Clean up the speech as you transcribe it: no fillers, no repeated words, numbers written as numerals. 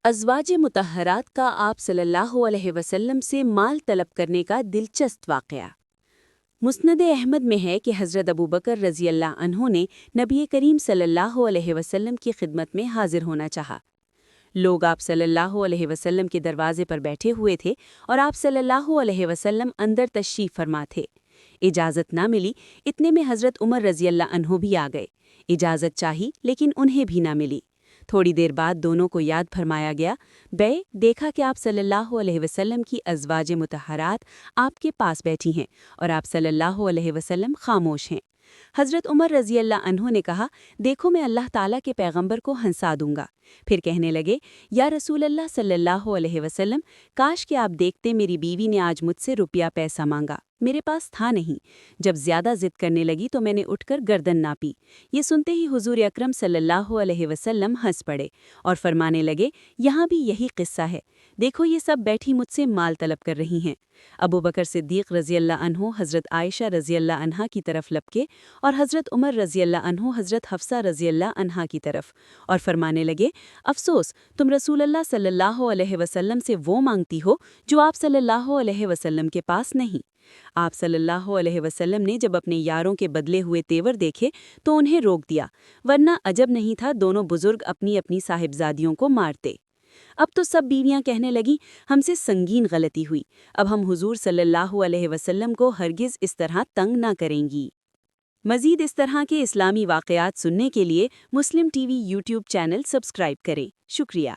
ازواج مطہرات کا آپ صلی اللہ علیہ وسلم سے مال طلب کرنے کا دلچسپ واقعہ۔ مسند احمد میں ہے کہ حضرت ابوبکر رضی اللہ عنہ نے نبی کریم صلی اللہ علیہ وسلم کی خدمت میں حاضر ہونا چاہا۔ لوگ آپ صلی اللہ علیہ وسلم کے دروازے پر بیٹھے ہوئے تھے اور آپ صلی اللہ علیہ وسلم اندر تشریف فرما تھے۔ اجازت نہ ملی، اتنے میں حضرت عمر رضی اللہ عنہ بھی آ گئے۔ اجازت چاہی لیکن انہیں بھی نہ ملی۔ تھوڑی دیر بعد دونوں کو یاد فرمایا گیا، دیکھا کہ آپ صلی اللہ علیہ وسلم کی ازواج مطہرات آپ کے پاس بیٹھی ہیں اور آپ صلی اللہ علیہ وسلم خاموش ہیں۔ حضرت عمر رضی اللہ عنہ نے کہا، دیکھو میں اللہ تعالیٰ کے پیغمبر کو ہنسا دوں گا۔ پھر کہنے لگے، یا رسول اللہ صلی اللہ علیہ وسلم، کاش کہ آپ دیکھتے میری بیوی نے آج مجھ سے روپیہ پیسہ مانگا، میرے پاس تھا نہیں۔ جب زیادہ ضد کرنے لگی تو میں نے اٹھ کر گردن ناپی۔ یہ سنتے ہی حضور اکرم صلی اللہ علیہ وسلم ہنس پڑے اور فرمانے لگے، یہاں بھی یہی قصہ ہے، دیکھو یہ سب بیٹھی مجھ سے مال طلب کر رہی ہیں۔ ابوبکر صدیق رضی اللہ عنہ حضرت عائشہ رضی اللہ عنہا کی طرف لپکے اور حضرت عمر رضی اللہ عنہ حضرت حفصہ رضی اللہ عنہا کی طرف، اور فرمانے لگے، افسوس تم رسول اللہ صلی اللہ علیہ وسلم سے وہ مانگتی ہو جو آپ صلی اللہ علیہ وسلم کے پاس نہیں۔ آپ صلی اللہ علیہ وسلم نے جب اپنے یاروں کے بدلے ہوئے تیور دیکھے تو انہیں روک دیا، ورنہ عجب نہیں تھا دونوں بزرگ اپنی اپنی صاحبزادیوں کو مارتے۔ اب تو سب بیویاں کہنے لگیں، ہم سے سنگین غلطی ہوئی، اب ہم حضور صلی اللہ علیہ وسلم کو ہرگز اس طرح تنگ نہ کریں گی۔ مزید اس طرح کے اسلامی واقعات سننے کے لیے Muslim TV YouTube channel subscribe کریں۔ شکریہ۔